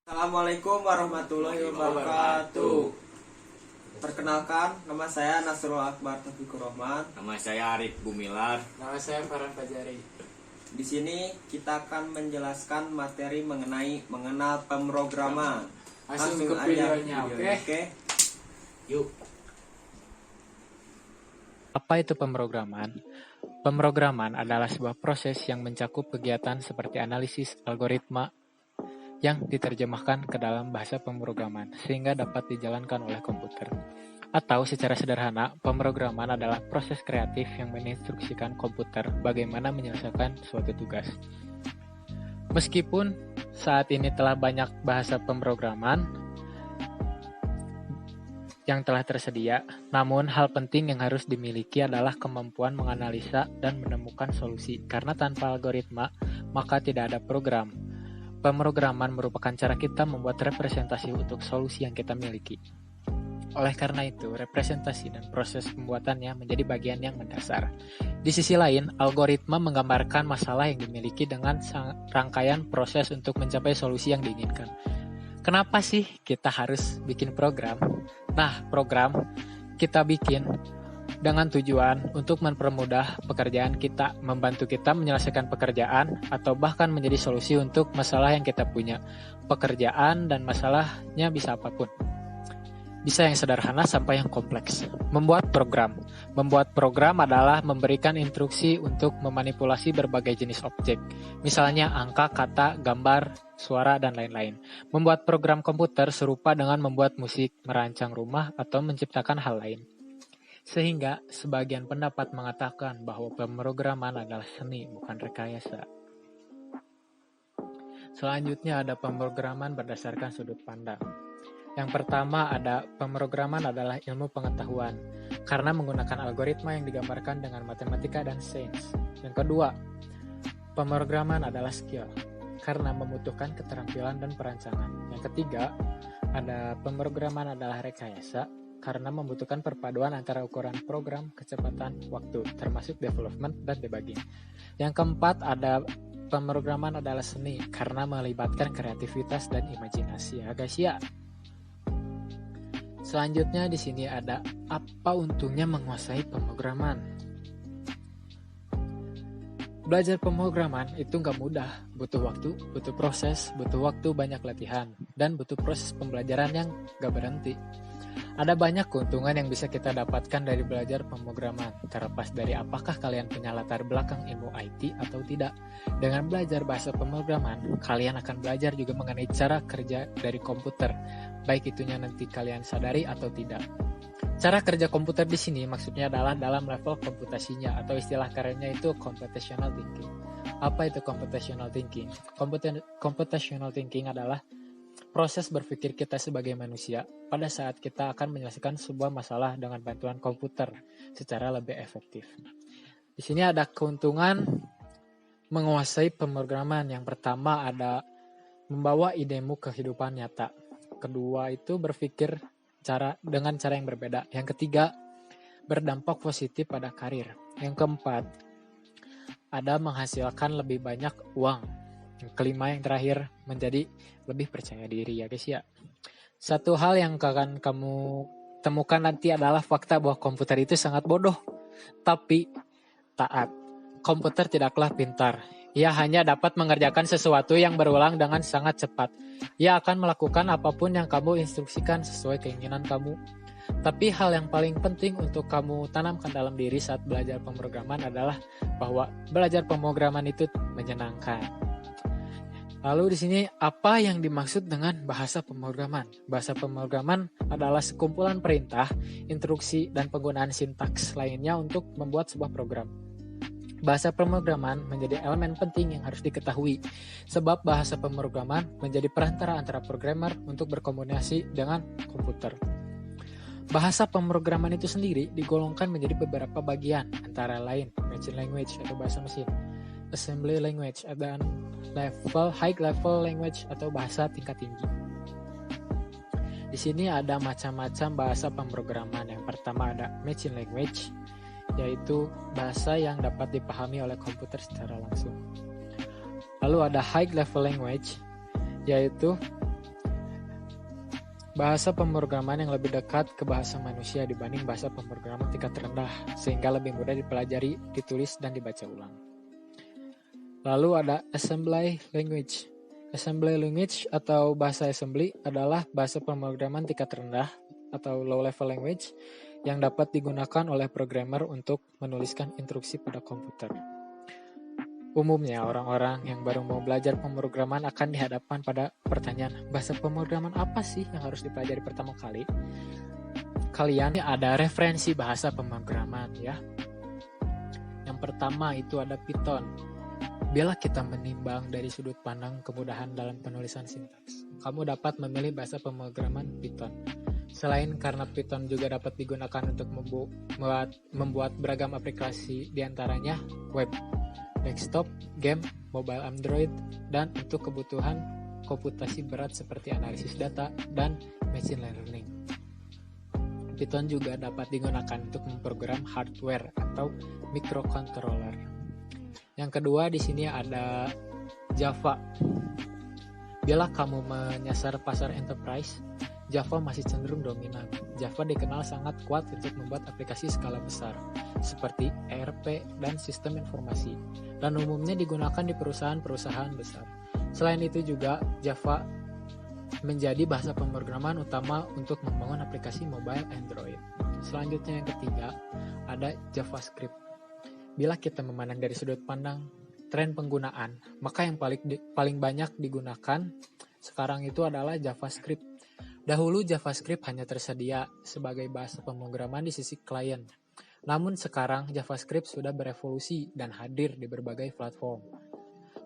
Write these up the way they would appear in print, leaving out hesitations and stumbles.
Assalamualaikum warahmatullahi wabarakatuh. Perkenalkan, nama saya Nasrul Akbar Taufikur Rahman. Nama saya Arif Gumilar. Nama saya Farhan Fajari. Di sini kita akan menjelaskan materi mengenal pemrograman. Langsung ke videonya, oke? Yuk. Apa itu pemrograman? Pemrograman adalah sebuah proses yang mencakup kegiatan seperti analisis algoritma yang diterjemahkan ke dalam bahasa pemrograman sehingga dapat dijalankan oleh komputer. Atau secara sederhana, pemrograman adalah proses kreatif yang menginstruksikan komputer bagaimana menyelesaikan suatu tugas. Meskipun saat ini telah banyak bahasa pemrograman yang telah tersedia, namun hal penting yang harus dimiliki adalah kemampuan menganalisa dan menemukan solusi, karena tanpa algoritma, maka tidak ada program. Pemrograman merupakan cara kita membuat representasi untuk solusi yang kita miliki. Oleh karena itu, representasi dan proses pembuatannya menjadi bagian yang mendasar. Di sisi lain, algoritma menggambarkan masalah yang dimiliki dengan rangkaian proses untuk mencapai solusi yang diinginkan. Kenapa sih kita harus bikin program? Nah, program kita bikin dengan tujuan untuk mempermudah pekerjaan kita, membantu kita menyelesaikan pekerjaan, atau bahkan menjadi solusi untuk masalah yang kita punya. Pekerjaan dan masalahnya bisa apapun. Bisa yang sederhana sampai yang kompleks. Membuat program adalah memberikan instruksi untuk memanipulasi berbagai jenis objek, misalnya angka, kata, gambar, suara, dan lain-lain. Membuat program komputer serupa dengan membuat musik, merancang rumah, atau menciptakan hal lain. Sehingga sebagian pendapat mengatakan bahwa pemrograman adalah seni, bukan rekayasa. Selanjutnya ada pemrograman berdasarkan sudut pandang. Yang pertama ada pemrograman adalah ilmu pengetahuan, karena menggunakan algoritma yang digambarkan dengan matematika dan sains. Yang kedua, pemrograman adalah skill, karena membutuhkan keterampilan dan perancangan. Yang ketiga, ada pemrograman adalah rekayasa, karena membutuhkan perpaduan antara ukuran program, kecepatan, waktu, termasuk development dan debugging. Yang keempat, ada pemrograman adalah seni, karena melibatkan kreativitas dan imajinasi. Ya guys ya. Selanjutnya di sini ada apa untungnya menguasai pemrograman. Belajar pemrograman itu nggak mudah, butuh waktu, butuh proses, butuh waktu banyak latihan, dan butuh proses pembelajaran yang nggak berhenti. Ada banyak keuntungan yang bisa kita dapatkan dari belajar pemrograman, terlepas dari apakah kalian punya latar belakang ilmu IT atau tidak. Dengan belajar bahasa pemrograman, kalian akan belajar juga mengenai cara kerja dari komputer, baik itunya nanti kalian sadari atau tidak. Cara kerja komputer di sini maksudnya adalah dalam level komputasinya, atau istilah kerennya itu computational thinking. Apa itu computational thinking? Computational thinking adalah proses berpikir kita sebagai manusia pada saat kita akan menyelesaikan sebuah masalah dengan bantuan komputer secara lebih efektif. Di sini ada keuntungan menguasai pemrograman. Yang pertama ada membawa idemu ke kehidupan nyata. Kedua itu berpikir dengan cara yang berbeda. Yang ketiga, berdampak positif pada karir. Yang keempat, ada menghasilkan lebih banyak uang. Yang kelima, yang terakhir, menjadi lebih percaya diri ya guys ya. Satu hal yang akan kamu temukan nanti adalah fakta bahwa komputer itu sangat bodoh, tapi taat. Komputer tidaklah pintar. Ia hanya dapat mengerjakan sesuatu yang berulang dengan sangat cepat. Ia akan melakukan apapun yang kamu instruksikan sesuai keinginan kamu. Tapi hal yang paling penting untuk kamu tanamkan dalam diri saat belajar pemrograman adalah bahwa belajar pemrograman itu menyenangkan. Lalu di sini apa yang dimaksud dengan bahasa pemrograman? Bahasa pemrograman adalah sekumpulan perintah, instruksi, dan penggunaan sintaks lainnya untuk membuat sebuah program. Bahasa pemrograman menjadi elemen penting yang harus diketahui, sebab bahasa pemrograman menjadi perantara antara programmer untuk berkomunikasi dengan komputer. Bahasa pemrograman itu sendiri digolongkan menjadi beberapa bagian, antara lain machine language atau bahasa mesin, assembly language, dan high level language atau bahasa tingkat tinggi. Di sini ada macam-macam bahasa pemrograman. Yang pertama ada machine language, yaitu bahasa yang dapat dipahami oleh komputer secara langsung. Lalu ada high level language, yaitu bahasa pemrograman yang lebih dekat ke bahasa manusia dibanding bahasa pemrograman tingkat rendah, sehingga lebih mudah dipelajari, ditulis, dan dibaca ulang. Lalu ada assembly language. Assembly language atau bahasa assembly adalah bahasa pemrograman tingkat rendah atau low level language yang dapat digunakan oleh programmer untuk menuliskan instruksi pada komputer. Umumnya orang-orang yang baru mau belajar pemrograman akan dihadapkan pada pertanyaan, bahasa pemrograman apa sih yang harus dipelajari pertama kali? Kalian ada referensi bahasa pemrograman ya. Yang pertama itu ada Python. Bila kita menimbang dari sudut pandang kemudahan dalam penulisan sintaks, kamu dapat memilih bahasa pemrograman Python. Selain karena Python juga dapat digunakan untuk membuat beragam aplikasi, diantaranya web, desktop, game, mobile Android, dan untuk kebutuhan komputasi berat seperti analisis data dan machine learning. Python juga dapat digunakan untuk memprogram hardware atau microcontroller. Yang kedua di sini ada Java. Bila kamu menyasar pasar enterprise, Java masih cenderung dominan. Java dikenal sangat kuat untuk membuat aplikasi skala besar, seperti ERP dan sistem informasi, dan umumnya digunakan di perusahaan-perusahaan besar. Selain itu juga, Java menjadi bahasa pemrograman utama untuk membangun aplikasi mobile Android. Selanjutnya yang ketiga, ada JavaScript. Bila kita memandang dari sudut pandang tren penggunaan, maka yang paling banyak digunakan sekarang itu adalah JavaScript. Dahulu JavaScript hanya tersedia sebagai bahasa pemrograman di sisi klien. Namun sekarang JavaScript sudah berevolusi dan hadir di berbagai platform.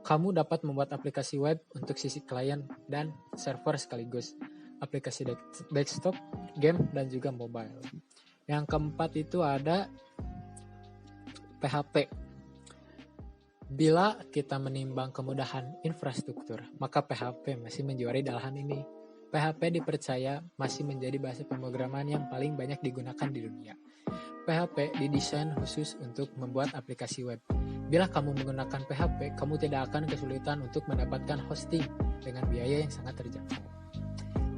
Kamu dapat membuat aplikasi web untuk sisi klien dan server sekaligus, aplikasi desktop, game, dan juga mobile. Yang keempat itu ada PHP. Bila kita menimbang kemudahan infrastruktur, maka PHP masih menjuarai dalahan ini. PHP dipercaya masih menjadi bahasa pemrograman yang paling banyak digunakan di dunia. PHP didesain khusus untuk membuat aplikasi web. Bila kamu menggunakan PHP, kamu tidak akan kesulitan untuk mendapatkan hosting dengan biaya yang sangat terjangkau.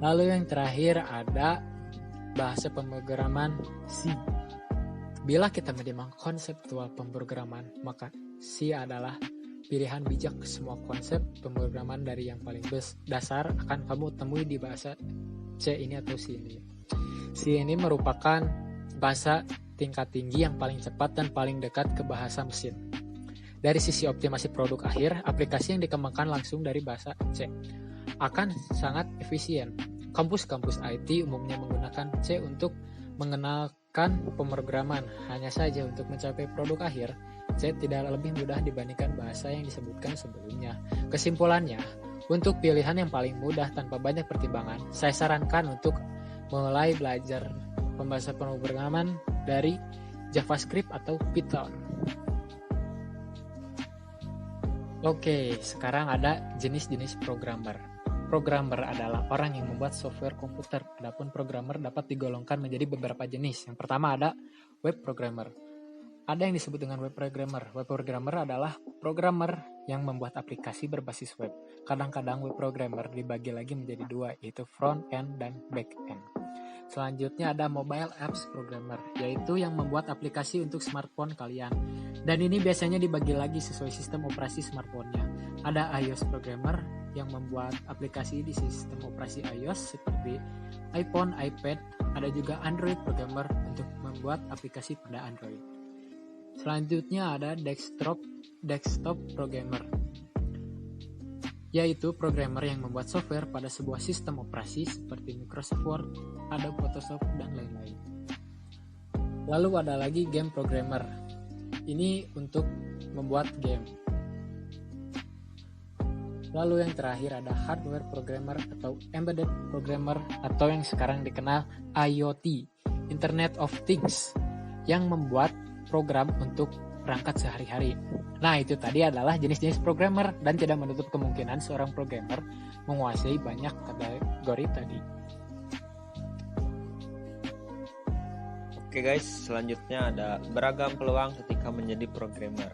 Lalu yang terakhir ada bahasa pemrograman C. Bila kita menimbang konseptual pemrograman, maka C adalah pilihan bijak. Semua konsep pemrograman dari yang paling dasar akan kamu temui di bahasa C ini atau C ini. C ini merupakan bahasa tingkat tinggi yang paling cepat dan paling dekat ke bahasa mesin. Dari sisi optimasi produk akhir, aplikasi yang dikembangkan langsung dari bahasa C akan sangat efisien. Kampus-kampus IT umumnya menggunakan C untuk mengenalkan pemrograman. Hanya saja untuk mencapai produk akhir, C tidak lebih mudah dibandingkan bahasa yang disebutkan sebelumnya. Kesimpulannya, untuk pilihan yang paling mudah tanpa banyak pertimbangan, saya sarankan untuk mulai belajar pembahasan pemrograman dari JavaScript atau Python. Oke, sekarang ada jenis-jenis programmer. Programmer adalah orang yang membuat software komputer. Adapun programmer dapat digolongkan menjadi beberapa jenis. Yang pertama ada web programmer. Ada yang disebut dengan web programmer. Web programmer adalah programmer yang membuat aplikasi berbasis web. Kadang-kadang web programmer dibagi lagi menjadi dua, yaitu front end dan back end. Selanjutnya ada mobile apps programmer, yaitu yang membuat aplikasi untuk smartphone kalian. Dan ini biasanya dibagi lagi sesuai sistem operasi smartphone-nya. Ada iOS programmer yang membuat aplikasi di sistem operasi iOS seperti iPhone, iPad. Ada juga Android programmer untuk membuat aplikasi pada Android. Selanjutnya ada desktop programmer, yaitu programmer yang membuat software pada sebuah sistem operasi seperti Microsoft Word, Adobe Photoshop, dan lain-lain. Lalu ada lagi game programmer. Ini untuk membuat game. Lalu yang terakhir ada hardware programmer atau embedded programmer atau yang sekarang dikenal IoT, Internet of Things, yang membuat program untuk perangkat sehari-hari. Nah, itu tadi adalah jenis-jenis programmer dan tidak menutup kemungkinan seorang programmer menguasai banyak kategori tadi. Oke guys, selanjutnya ada beragam peluang ketika menjadi programmer.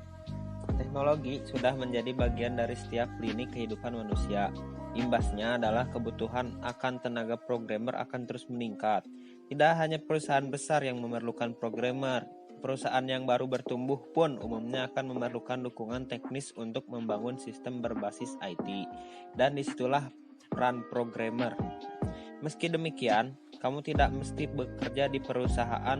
Teknologi sudah menjadi bagian dari setiap lini kehidupan manusia. Imbasnya adalah kebutuhan akan tenaga programmer akan terus meningkat. Tidak hanya perusahaan besar yang memerlukan programmer, perusahaan yang baru bertumbuh pun umumnya akan memerlukan dukungan teknis untuk membangun sistem berbasis IT. Dan disitulah peran programmer. Meski demikian, kamu tidak mesti bekerja di perusahaan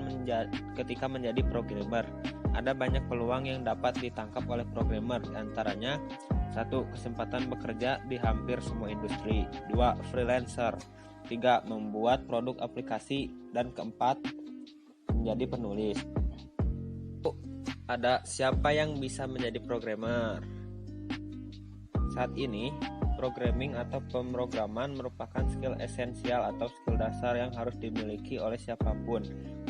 ketika menjadi programmer. Ada banyak peluang yang dapat ditangkap oleh programmer, antaranya 1. Kesempatan bekerja di hampir semua industri. 2. Freelancer. 3. Membuat produk aplikasi. Dan keempat, menjadi penulis. Ada siapa yang bisa menjadi programmer? Saat ini, programming atau pemrograman merupakan skill esensial atau skill dasar yang harus dimiliki oleh siapapun,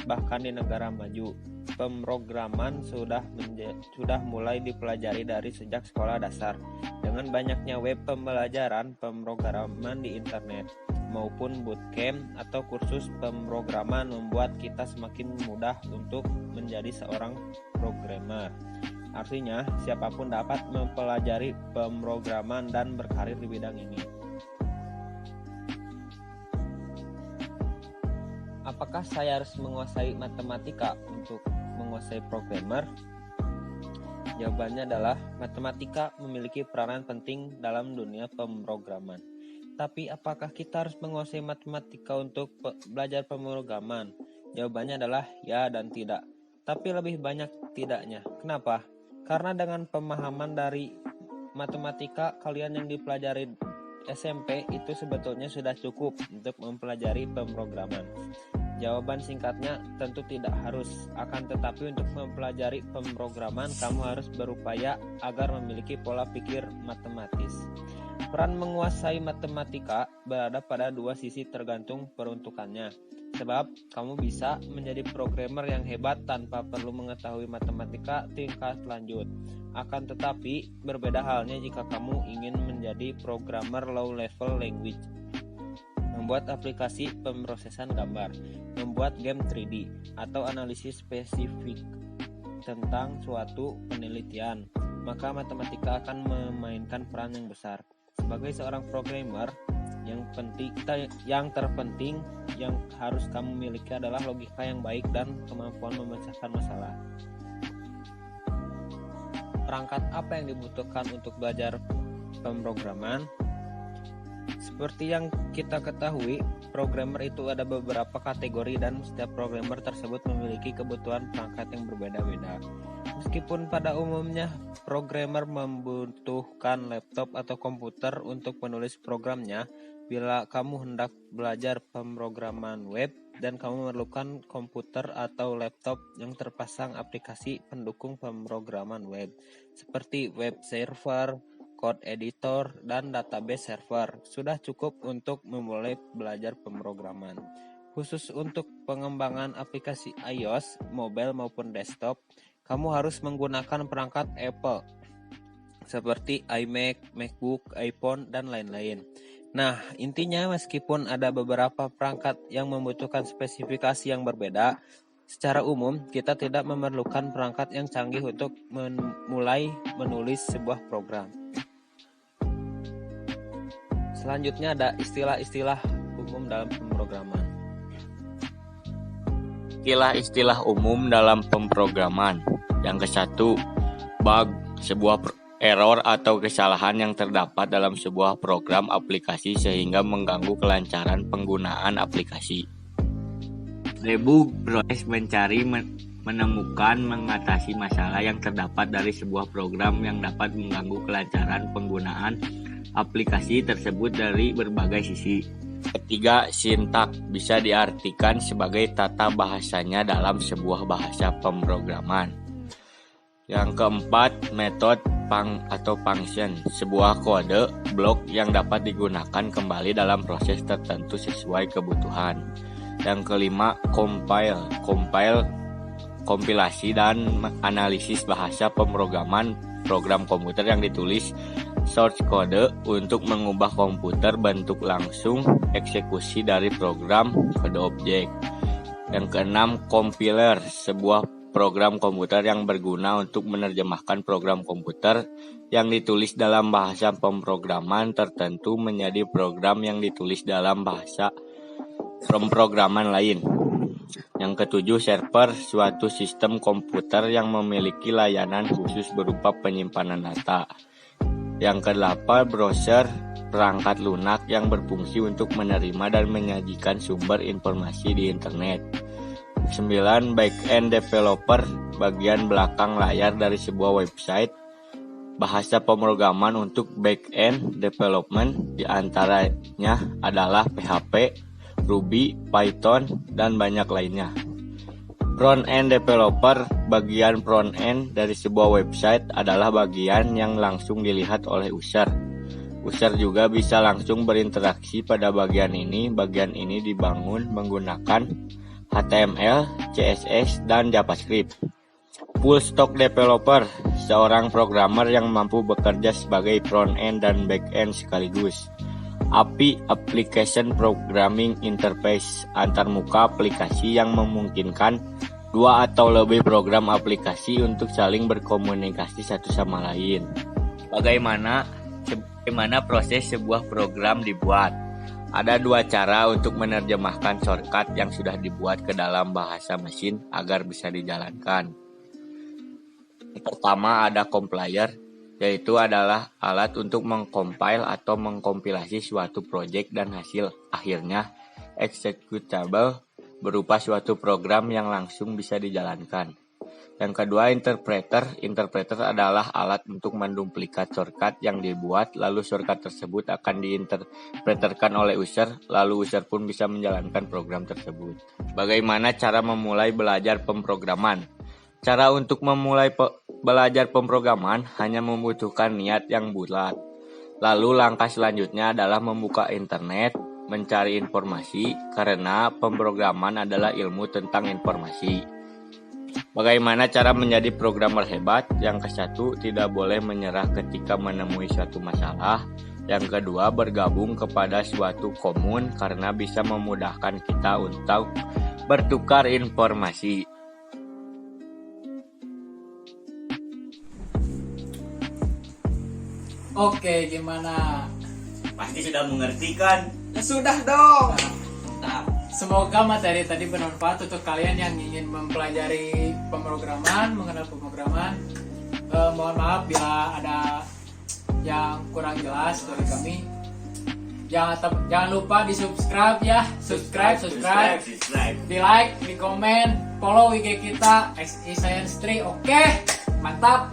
bahkan di negara maju. Pemrograman sudah mulai dipelajari dari sejak sekolah dasar. Dengan banyaknya web pembelajaran pemrograman di internet maupun bootcamp atau kursus pemrograman membuat kita semakin mudah untuk menjadi seorang programmer. Artinya, siapapun dapat mempelajari pemrograman dan berkarir di bidang ini. Apakah saya harus menguasai matematika untuk menguasai programmer? Jawabannya adalah matematika memiliki peranan penting dalam dunia pemrograman. Tapi apakah kita harus menguasai matematika untuk belajar pemrograman? Jawabannya adalah ya dan tidak. Tapi lebih banyak tidaknya. Kenapa? Karena dengan pemahaman dari matematika kalian yang dipelajari SMP itu sebetulnya sudah cukup untuk mempelajari pemrograman. Jawaban singkatnya tentu tidak harus. Akan tetapi untuk mempelajari pemrograman kamu harus berupaya agar memiliki pola pikir matematis. Peran menguasai matematika berada pada dua sisi tergantung peruntukannya. Sebab kamu bisa menjadi programmer yang hebat tanpa perlu mengetahui matematika tingkat lanjut. Akan tetapi berbeda halnya jika kamu ingin menjadi programmer low level language, membuat aplikasi pemrosesan gambar, membuat game 3D, atau analisis spesifik tentang suatu penelitian, maka matematika akan memainkan peran yang besar. Sebagai seorang programmer, yang terpenting yang harus kamu miliki adalah logika yang baik dan kemampuan memecahkan masalah. Perangkat apa yang dibutuhkan untuk belajar pemrograman? Seperti yang kita ketahui, programmer itu ada beberapa kategori dan setiap programmer tersebut memiliki kebutuhan perangkat yang berbeda-beda. Meskipun pada umumnya programmer membutuhkan laptop atau komputer untuk menulis programnya, bila kamu hendak belajar pemrograman web dan kamu memerlukan komputer atau laptop yang terpasang aplikasi pendukung pemrograman web seperti web server, code editor, dan database server, sudah cukup untuk memulai belajar pemrograman. Khusus untuk pengembangan aplikasi iOS, mobile maupun desktop, kamu harus menggunakan perangkat Apple seperti iMac, MacBook, iPhone, dan lain-lain. Nah, intinya meskipun ada beberapa perangkat yang membutuhkan spesifikasi yang berbeda, secara umum kita tidak memerlukan perangkat yang canggih untuk mulai menulis sebuah program. Selanjutnya ada istilah-istilah umum dalam pemrograman. Istilah-istilah umum dalam pemrograman. Yang ke-1, bug, sebuah error atau kesalahan yang terdapat dalam sebuah program aplikasi sehingga mengganggu kelancaran penggunaan aplikasi. Debug, proses mencari, menemukan, mengatasi masalah yang terdapat dari sebuah program yang dapat mengganggu kelancaran penggunaan aplikasi tersebut dari berbagai sisi. Ketiga, sintak bisa diartikan sebagai tata bahasanya dalam sebuah bahasa pemrograman. Yang keempat, metode atau function, sebuah kode blok yang dapat digunakan kembali dalam proses tertentu sesuai kebutuhan. Yang kelima, kompilasi dan analisis bahasa pemrograman program komputer yang ditulis source code untuk mengubah komputer bentuk langsung eksekusi dari program kode objek. Yang keenam, compiler, sebuah program komputer yang berguna untuk menerjemahkan program komputer yang ditulis dalam bahasa pemrograman tertentu menjadi program yang ditulis dalam bahasa pemrograman lain. Yang ketujuh, server, suatu sistem komputer yang memiliki layanan khusus berupa penyimpanan data. Yang kedelapan, browser, perangkat lunak yang berfungsi untuk menerima dan menyajikan sumber informasi di internet. 9. Back-end developer, bagian belakang layar dari sebuah website. Bahasa pemrograman untuk back-end development diantaranya adalah PHP, Ruby, Python, dan banyak lainnya. Front-end developer, bagian front-end dari sebuah website adalah bagian yang langsung dilihat oleh user. User juga bisa langsung berinteraksi pada bagian ini. Bagian ini dibangun menggunakan HTML, CSS, dan JavaScript. Full stack developer, seorang programmer yang mampu bekerja sebagai front-end dan back-end sekaligus. API, Application Programming Interface, antarmuka aplikasi yang memungkinkan dua atau lebih program aplikasi untuk saling berkomunikasi satu sama lain. Bagaimana proses sebuah program dibuat? Ada dua cara untuk menerjemahkan shortcut yang sudah dibuat ke dalam bahasa mesin agar bisa dijalankan. Pertama, ada compiler, yaitu adalah alat untuk mengcompile atau mengkompilasi suatu proyek dan hasil akhirnya executable berupa suatu program yang langsung bisa dijalankan. Yang kedua, interpreter. Interpreter adalah alat untuk menduplikat shortcut yang dibuat, lalu shortcut tersebut akan diinterpreterkan oleh user, lalu user pun bisa menjalankan program tersebut. Bagaimana cara memulai belajar pemrograman? Cara untuk memulai belajar pemrograman hanya membutuhkan niat yang bulat. Lalu langkah selanjutnya adalah membuka internet, mencari informasi, karena pemrograman adalah ilmu tentang informasi. Bagaimana cara menjadi programmer hebat? Yang ke-1, tidak boleh menyerah ketika menemui suatu masalah. Yang kedua, bergabung kepada suatu komun karena bisa memudahkan kita untuk bertukar informasi. Oke, gimana? Pasti sudah mengerti kan? Ya sudah dong. Nah, Semoga materi tadi bermanfaat untuk kalian yang ingin mempelajari pemrograman, mengenal pemrograman. Mohon maaf bila ada yang kurang jelas dari kami. Jangan lupa di subscribe ya, subscribe, di like, di komen, follow IG kita XI Science 3. Oke, mantap.